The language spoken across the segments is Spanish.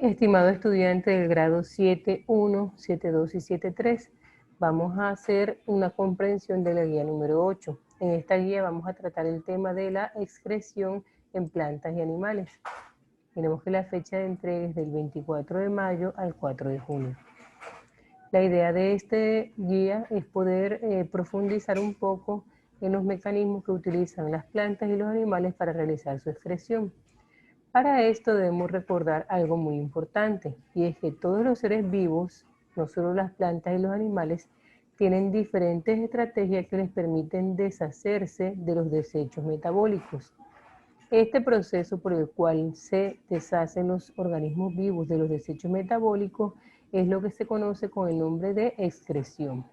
Estimado estudiante del grado 7.1, 7.2 y 7.3, vamos a hacer una comprensión de la guía número 8. En esta guía vamos a tratar el tema de la excreción en plantas y animales. Tenemos que la fecha de entrega es del 24 de mayo al 4 de junio. La idea de este guía es poder profundizar un poco en los mecanismos que utilizan las plantas y los animales para realizar su excreción. Para esto debemos recordar algo muy importante, y es que todos los seres vivos, no solo las plantas y los animales, tienen diferentes estrategias que les permiten deshacerse de los desechos metabólicos. Este proceso por el cual se deshacen los organismos vivos de los desechos metabólicos es lo que se conoce con el nombre de excreción.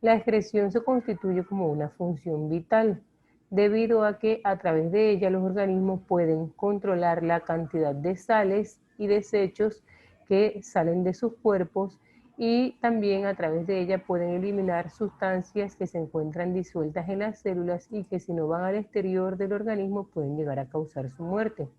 La excreción se constituye como una función vital, debido a que a través de ella los organismos pueden controlar la cantidad de sales y desechos que salen de sus cuerpos, y también a través de ella pueden eliminar sustancias que se encuentran disueltas en las células y que si no van al exterior del organismo pueden llegar a causar su muerte.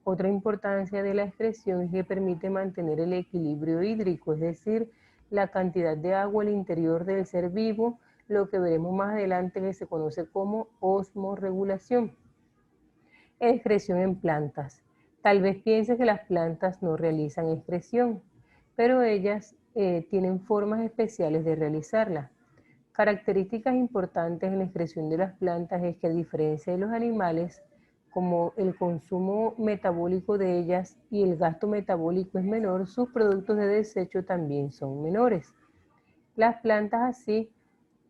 Otra importancia de la excreción es que permite mantener el equilibrio hídrico, es decir, la cantidad de agua al interior del ser vivo, lo que veremos más adelante que se conoce como osmorregulación. Excreción en plantas. Tal vez piense que las plantas no realizan excreción, pero ellas tienen formas especiales de realizarla. Características importantes en la excreción de las plantas es que, a diferencia de los animales, como el consumo metabólico de ellas y el gasto metabólico es menor, sus productos de desecho también son menores. Las plantas así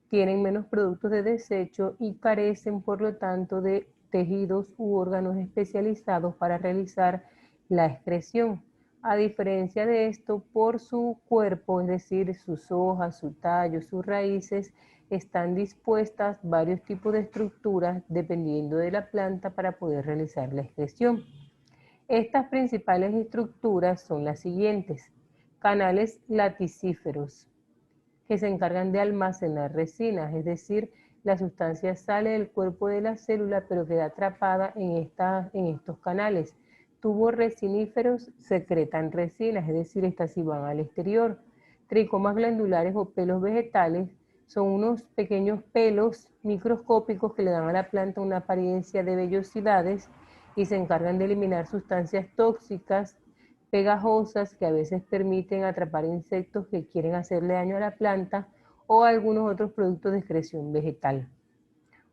tienen menos productos de desecho y carecen, por lo tanto, de tejidos u órganos especializados para realizar la excreción. A diferencia de esto, por su cuerpo, es decir, sus hojas, su tallo, sus raíces, están dispuestas varios tipos de estructuras dependiendo de la planta para poder realizar la excreción. Estas principales estructuras son las siguientes: canales laticíferos, que se encargan de almacenar resinas, es decir, la sustancia sale del cuerpo de la célula pero queda atrapada en estos canales. Tubos resiníferos secretan resinas, es decir, estas sí van al exterior. Tricomas glandulares o pelos vegetales son unos pequeños pelos microscópicos que le dan a la planta una apariencia de vellosidades y se encargan de eliminar sustancias tóxicas pegajosas que a veces permiten atrapar insectos que quieren hacerle daño a la planta o algunos otros productos de excreción vegetal.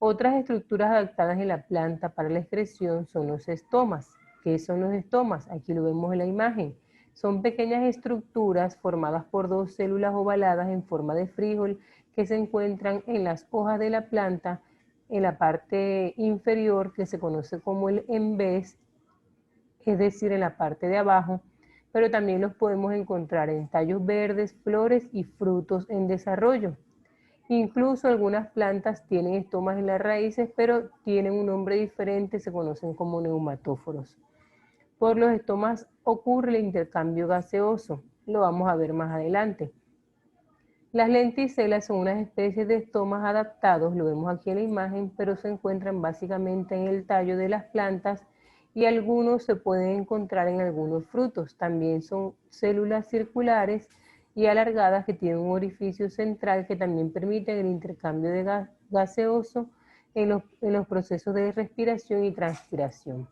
Otras estructuras adaptadas en la planta para la excreción son los estomas. ¿Qué son los estomas? Aquí lo vemos en la imagen. Son pequeñas estructuras formadas por dos células ovaladas en forma de frijol que se encuentran en las hojas de la planta, en la parte inferior, que se conoce como el embés, es decir, en la parte de abajo, pero también los podemos encontrar en tallos verdes, flores y frutos en desarrollo. Incluso algunas plantas tienen estomas en las raíces, pero tienen un nombre diferente, se conocen como neumatóforos. Por los estomas ocurre el intercambio gaseoso, lo vamos a ver más adelante. Las lenticelas son unas especies de estomas adaptados, lo vemos aquí en la imagen, pero se encuentran básicamente en el tallo de las plantas y algunos se pueden encontrar en algunos frutos. También son células circulares y alargadas que tienen un orificio central que también permiten el intercambio de gaseoso en los procesos de respiración y transpiración.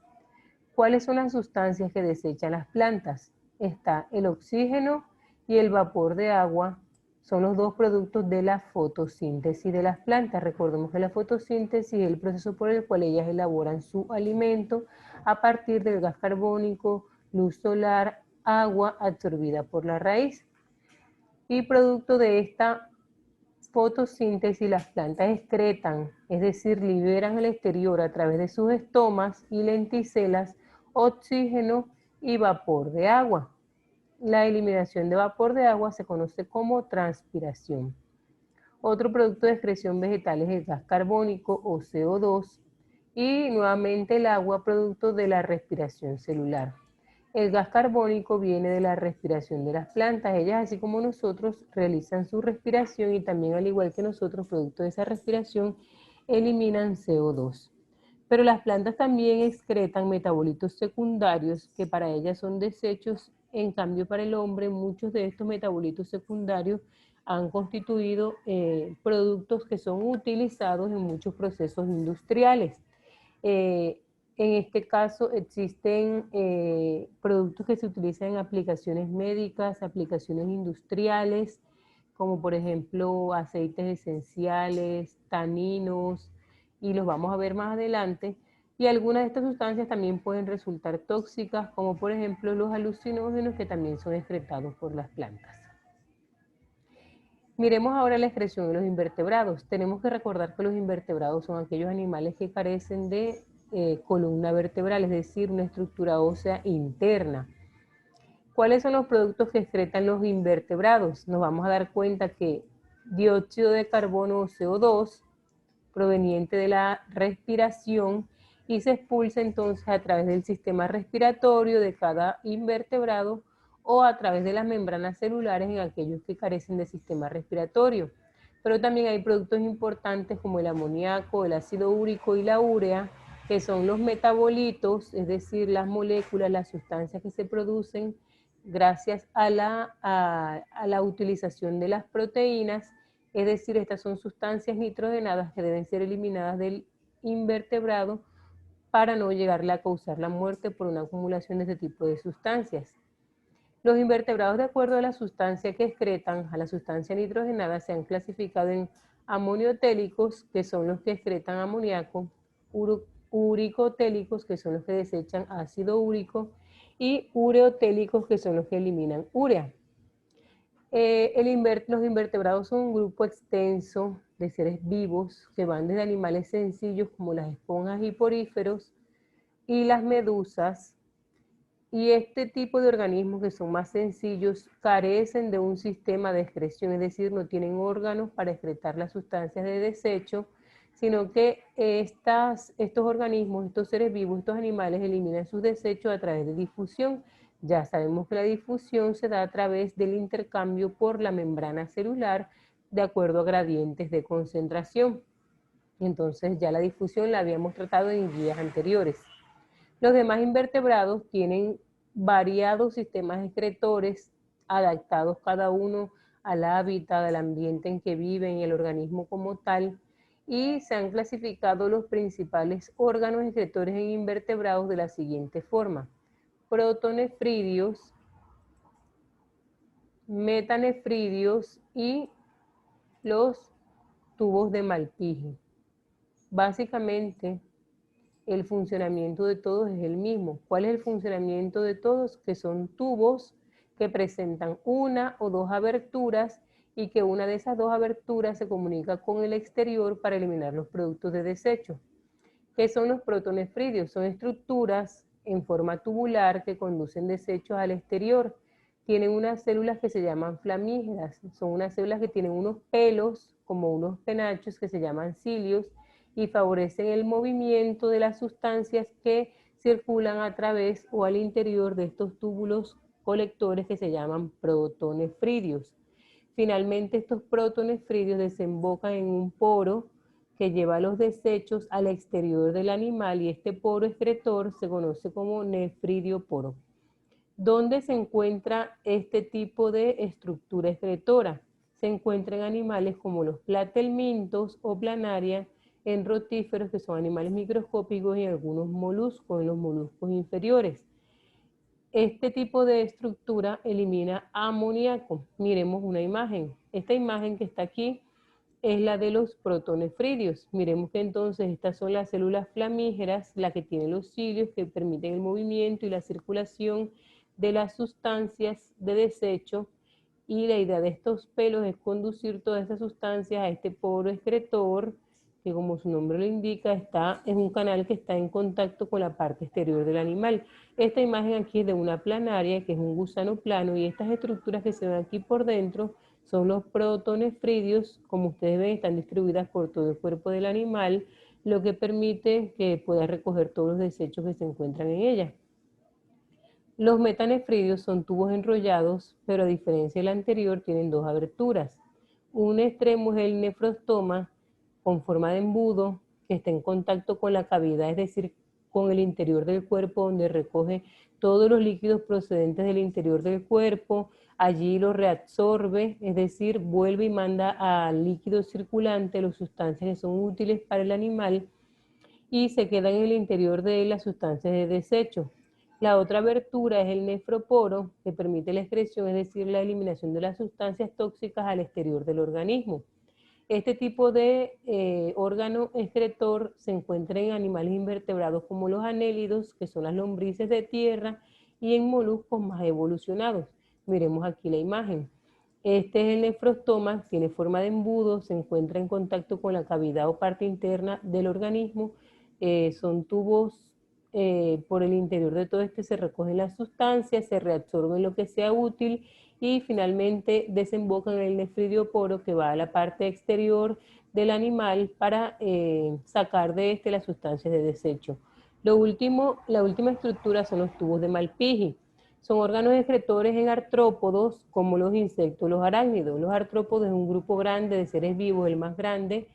¿Cuáles son las sustancias que desechan las plantas? Está el oxígeno y el vapor de agua. Son los dos productos de la fotosíntesis de las plantas. Recordemos que la fotosíntesis es el proceso por el cual ellas elaboran su alimento a partir del gas carbónico, luz solar, agua absorbida por la raíz. Y producto de esta fotosíntesis, las plantas excretan, es decir, liberan al exterior a través de sus estomas y lenticelas oxígeno y vapor de agua. La eliminación de vapor de agua se conoce como transpiración. Otro producto de excreción vegetal es el gas carbónico o CO2 y nuevamente el agua, producto de la respiración celular. El gas carbónico viene de la respiración de las plantas. Ellas, así como nosotros, realizan su respiración y también, al igual que nosotros, producto de esa respiración, eliminan CO2. Pero las plantas también excretan metabolitos secundarios que para ellas son desechos. En cambio, para el hombre, muchos de estos metabolitos secundarios han constituido productos que son utilizados en muchos procesos industriales. Eh, en este caso existen productos que se utilizan en aplicaciones médicas, aplicaciones industriales, como por ejemplo aceites esenciales, taninos, y los vamos a ver más adelante. Y algunas de estas sustancias también pueden resultar tóxicas, como por ejemplo los alucinógenos, que también son excretados por las plantas. Miremos ahora la excreción de los invertebrados. Tenemos que recordar que los invertebrados son aquellos animales que carecen de columna vertebral, es decir, una estructura ósea interna. ¿Cuáles son los productos que excretan los invertebrados? Nos vamos a dar cuenta que dióxido de carbono o CO2, proveniente de la respiración, y se expulsa entonces a través del sistema respiratorio de cada invertebrado o a través de las membranas celulares en aquellos que carecen de sistema respiratorio. Pero también hay productos importantes como el amoníaco, el ácido úrico y la urea, que son los metabolitos, es decir, las moléculas, las sustancias que se producen gracias a la utilización de las proteínas. Es decir, estas son sustancias nitrogenadas que deben ser eliminadas del invertebrado para no llegarle a causar la muerte por una acumulación de este tipo de sustancias. Los invertebrados, de acuerdo a la sustancia que excretan, a la sustancia nitrogenada, se han clasificado en amoniotélicos, que son los que excretan amoníaco, uricotélicos, que son los que desechan ácido úrico, y ureotélicos, que son los que eliminan urea. Los invertebrados son un grupo extenso de seres vivos que van desde animales sencillos como las esponjas y poríferos y las medusas, y este tipo de organismos que son más sencillos carecen de un sistema de excreción, es decir, no tienen órganos para excretar las sustancias de desecho, sino que estos organismos, estos seres vivos, estos animales eliminan sus desechos a través de difusión. Ya sabemos que la difusión se da a través del intercambio por la membrana celular de acuerdo a gradientes de concentración. Entonces ya la difusión la habíamos tratado en guías anteriores. Los demás invertebrados tienen variados sistemas excretores adaptados cada uno al hábitat, al ambiente en que viven y el organismo como tal, y se han clasificado los principales órganos excretores en invertebrados de la siguiente forma: protonefridios, metanefridios y los tubos de Malpighi. Básicamente, el funcionamiento de todos es el mismo. ¿Cuál es el funcionamiento de todos? Que son tubos que presentan una o dos aberturas y que una de esas dos aberturas se comunica con el exterior para eliminar los productos de desecho. ¿Qué son los protonefridios? Son estructuras en forma tubular que conducen desechos al exterior. Tienen unas células que se llaman flamígeras. Son unas células que tienen unos pelos, como unos penachos, que se llaman cilios, y favorecen el movimiento de las sustancias que circulan a través o al interior de estos túbulos colectores que se llaman protonefridios. Finalmente, estos protonefridios desembocan en un poro que lleva los desechos al exterior del animal, y este poro excretor se conoce como nefridioporo. ¿Dónde se encuentra este tipo de estructura excretora? Se encuentra en animales como los platelmintos o planaria, en rotíferos, que son animales microscópicos, y en algunos moluscos, en los moluscos inferiores. Este tipo de estructura elimina amoníaco. Miremos una imagen. Esta imagen que está aquí es la de los protonefridios. Miremos que entonces estas son las células flamígeras, las que tienen los cilios que permiten el movimiento y la circulación de las sustancias de desecho, y la idea de estos pelos es conducir todas estas sustancias a este poro excretor, que como su nombre lo indica, es un canal que está en contacto con la parte exterior del animal. Esta imagen aquí es de una planaria, que es un gusano plano, y estas estructuras que se ven aquí por dentro son los protonefridios. Como ustedes ven, están distribuidas por todo el cuerpo del animal, lo que permite que pueda recoger todos los desechos que se encuentran en ella. Los metanefridios son tubos enrollados, pero a diferencia del anterior tienen dos aberturas. Un extremo es el nefrostoma, con forma de embudo, que está en contacto con la cavidad, es decir, con el interior del cuerpo, donde recoge todos los líquidos procedentes del interior del cuerpo, allí lo reabsorbe, es decir, vuelve y manda al líquido circulante las sustancias que son útiles para el animal y se quedan en el interior de él las sustancias de desecho. La otra abertura es el nefroporo, que permite la excreción, es decir, la eliminación de las sustancias tóxicas al exterior del organismo. Este tipo de órgano excretor se encuentra en animales invertebrados como los anélidos, que son las lombrices de tierra, y en moluscos más evolucionados. Miremos aquí la imagen. Este es el nefrostoma, tiene forma de embudo, se encuentra en contacto con la cavidad o parte interna del organismo. Son tubos por el interior de todo este se recogen las sustancias, se reabsorben lo que sea útil y finalmente desembocan en el nefridioporo que va a la parte exterior del animal para sacar de este las sustancias de desecho. La última estructura son los tubos de Malpighi. Son órganos excretores en artrópodos como los insectos, los arácnidos. Los artrópodos es un grupo grande de seres vivos, el más grande.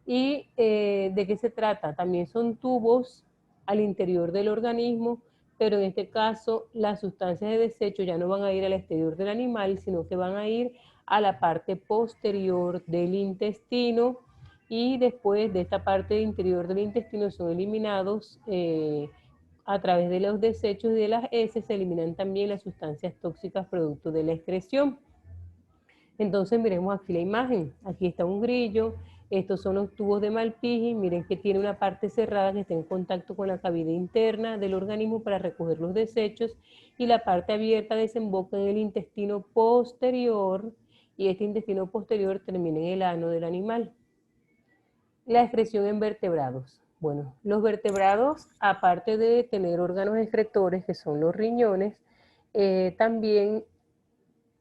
¿Y de qué se trata? También son tubos al interior del organismo, pero en este caso las sustancias de desecho ya no van a ir al exterior del animal, sino que van a ir a la parte posterior del intestino y después de esta parte interior del intestino son eliminados a través de los desechos y de las heces, se eliminan también las sustancias tóxicas producto de la excreción. Entonces miremos aquí la imagen, aquí está un grillo, estos son los tubos de Malpighi, miren que tiene una parte cerrada que está en contacto con la cavidad interna del organismo para recoger los desechos y la parte abierta desemboca en el intestino posterior y este intestino posterior termina en el ano del animal. La excreción en vertebrados. Bueno, los vertebrados, aparte de tener órganos excretores, que son los riñones, también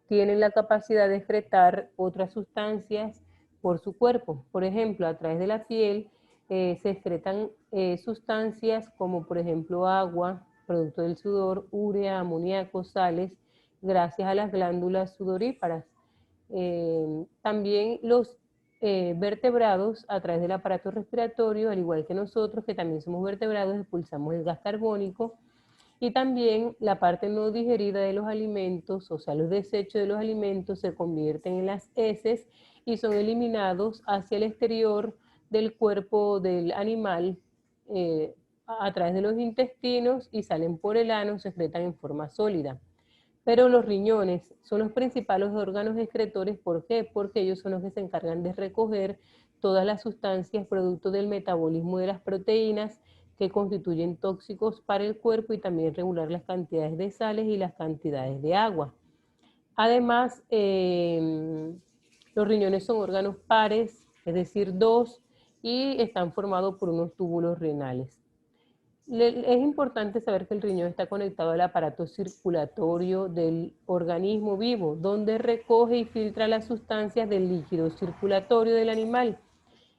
tienen la capacidad de excretar otras sustancias por su cuerpo. Por ejemplo, a través de la piel se excretan sustancias como por ejemplo agua, producto del sudor, urea, amoníaco, sales, gracias a las glándulas sudoríparas. También los vertebrados a través del aparato respiratorio, al igual que nosotros, que también somos vertebrados, expulsamos el gas carbónico y también la parte no digerida de los alimentos, o sea, los desechos de los alimentos se convierten en las heces y son eliminados hacia el exterior del cuerpo del animal a través de los intestinos y salen por el ano, se excretan en forma sólida. Pero los riñones son los principales órganos excretores. ¿Por qué? Porque ellos son los que se encargan de recoger todas las sustancias producto del metabolismo de las proteínas que constituyen tóxicos para el cuerpo y también regular las cantidades de sales y las cantidades de agua. Además, los riñones son órganos pares, es decir, dos, y están formados por unos túbulos renales. Es importante saber que el riñón está conectado al aparato circulatorio del organismo vivo, donde recoge y filtra las sustancias del líquido circulatorio del animal.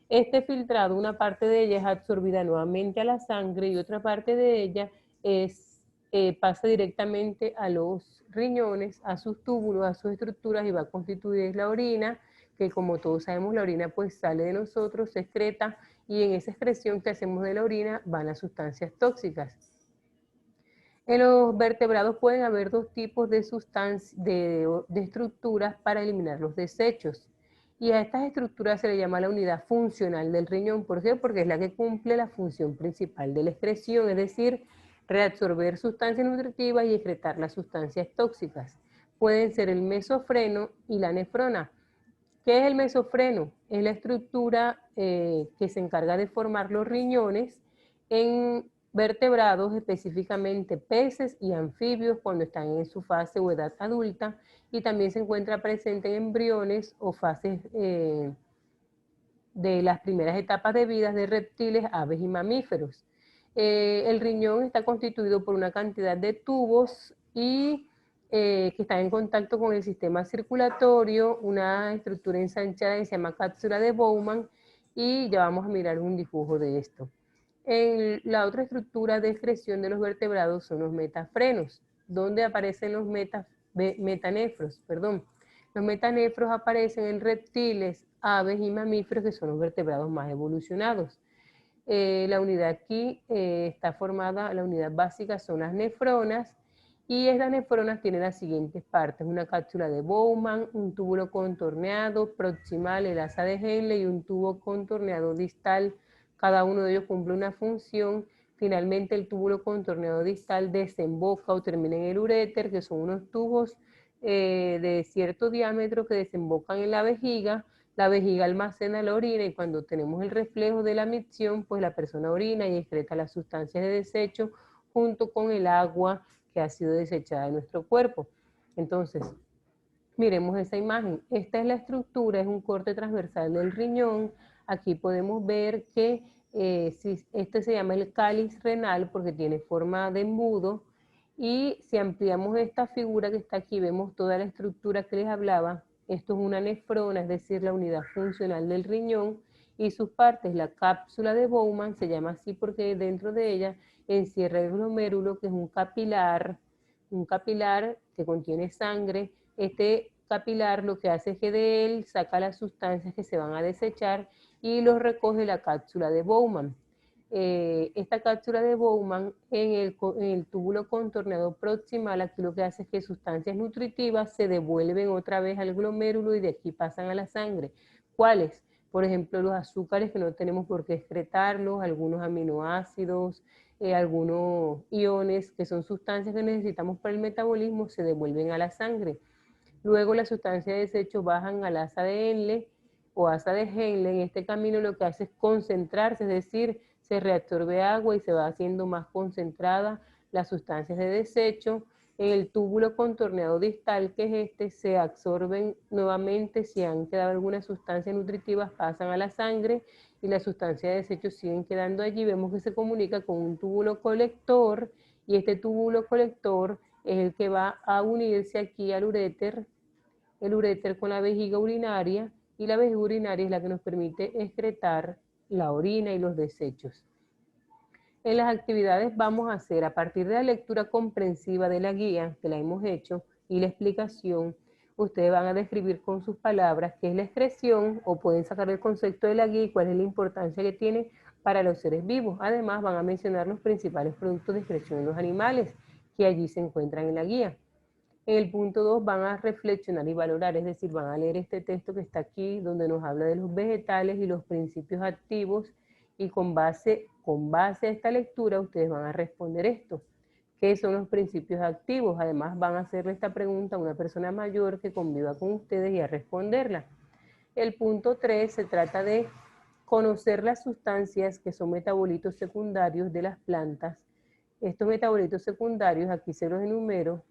Este filtrado, una parte de ella es absorbida nuevamente a la sangre y otra parte de ella pasa directamente a los riñones, a sus túbulos, a sus estructuras y va a constituir la orina, que como todos sabemos la orina pues sale de nosotros, se excreta y en esa excreción que hacemos de la orina van las sustancias tóxicas. En los vertebrados pueden haber dos tipos de estructuras para eliminar los desechos. Y a estas estructuras se le llama la unidad funcional del riñón. ¿Por qué? Porque es la que cumple la función principal de la excreción, es decir, reabsorber sustancias nutritivas y excretar las sustancias tóxicas. Pueden ser el mesofreno y la nefrona. ¿Qué es el mesofreno? Es la estructura que se encarga de formar los riñones en vertebrados, específicamente peces y anfibios cuando están en su fase o edad adulta, y también se encuentra presente en embriones o fases de las primeras etapas de vida de reptiles, aves y mamíferos. El riñón está constituido por una cantidad de tubos y que están en contacto con el sistema circulatorio, una estructura ensanchada que se llama cápsula de Bowman, y ya vamos a mirar un dibujo de esto. La otra estructura de excreción de los vertebrados son los metafrenos, donde aparecen los metanefros, perdón. Los metanefros aparecen en reptiles, aves y mamíferos, que son los vertebrados más evolucionados. La unidad aquí está formada, la unidad básica son las nefronas, y estas nefronas tienen las siguientes partes: una cápsula de Bowman, un túbulo contorneado proximal, el asa de Henle y un tubo contorneado distal. Cada uno de ellos cumple una función. Finalmente el túbulo contorneado distal desemboca o termina en el uréter, que son unos tubos de cierto diámetro que desembocan en la vejiga. La vejiga almacena la orina y cuando tenemos el reflejo de la micción, pues la persona orina y excreta las sustancias de desecho junto con el agua que ha sido desechada de nuestro cuerpo. Entonces, miremos esa imagen. Esta es la estructura, es un corte transversal del riñón. Aquí podemos ver que este se llama el cáliz renal porque tiene forma de embudo. Y si ampliamos esta figura que está aquí, vemos toda la estructura que les hablaba. Esto es una nefrona, es decir, la unidad funcional del riñón, y sus partes, la cápsula de Bowman, se llama así porque dentro de ella encierra el glomérulo, que es un capilar que contiene sangre. Este capilar lo que hace es que de él saca las sustancias que se van a desechar y los recoge la cápsula de Bowman. Esta cápsula de Bowman en el túbulo contorneado proximal, aquí lo que hace es que sustancias nutritivas se devuelven otra vez al glomérulo y de aquí pasan a la sangre. ¿Cuáles? Por ejemplo, los azúcares, que no tenemos por qué excretarlos, algunos aminoácidos, algunos iones, que son sustancias que necesitamos para el metabolismo, se devuelven a la sangre. Luego las sustancias de desecho bajan al asa de Henle o asa de Henle. En este camino lo que hace es concentrarse, es decir, se reabsorbe agua y se va haciendo más concentrada las sustancias de desecho. En el túbulo contorneado distal, que es este, se absorben nuevamente. Si han quedado algunas sustancias nutritivas, pasan a la sangre y las sustancias de desecho siguen quedando allí. Vemos que se comunica con un túbulo colector y este túbulo colector es el que va a unirse aquí al uréter, el uréter con la vejiga urinaria, y la vejiga urinaria es la que nos permite excretar la orina y los desechos. En las actividades vamos a hacer, a partir de la lectura comprensiva de la guía, que la hemos hecho, y la explicación, ustedes van a describir con sus palabras qué es la excreción, o pueden sacar el concepto de la guía y cuál es la importancia que tiene para los seres vivos. Además, van a mencionar los principales productos de excreción en los animales que allí se encuentran en la guía. En el punto 2 van a reflexionar y valorar, es decir, van a leer este texto que está aquí, donde nos habla de los vegetales y los principios activos, y con base a esta lectura ustedes van a responder esto. ¿Qué son los principios activos? Además van a hacerle esta pregunta a una persona mayor que conviva con ustedes y a responderla. El punto 3 se trata de conocer las sustancias que son metabolitos secundarios de las plantas. Estos metabolitos secundarios, aquí se los enumero.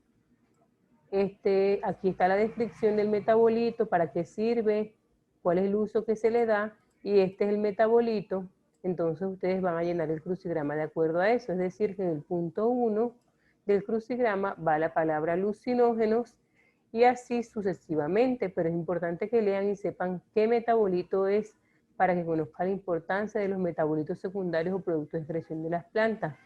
Aquí está la descripción del metabolito, para qué sirve, cuál es el uso que se le da, y este es el metabolito. Entonces ustedes van a llenar el crucigrama de acuerdo a eso, es decir, que en el punto 1 del crucigrama va la palabra alucinógenos y así sucesivamente, pero es importante que lean y sepan qué metabolito es para que conozcan la importancia de los metabolitos secundarios o productos de excreción de las plantas.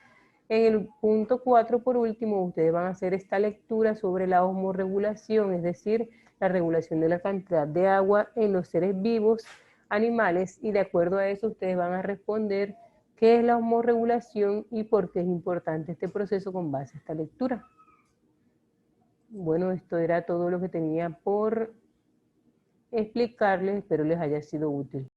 En el punto 4, por último, ustedes van a hacer esta lectura sobre la osmorregulación, es decir, la regulación de la cantidad de agua en los seres vivos, animales, y de acuerdo a eso ustedes van a responder qué es la osmorregulación y por qué es importante este proceso con base a esta lectura. Bueno, esto era todo lo que tenía por explicarles, espero les haya sido útil.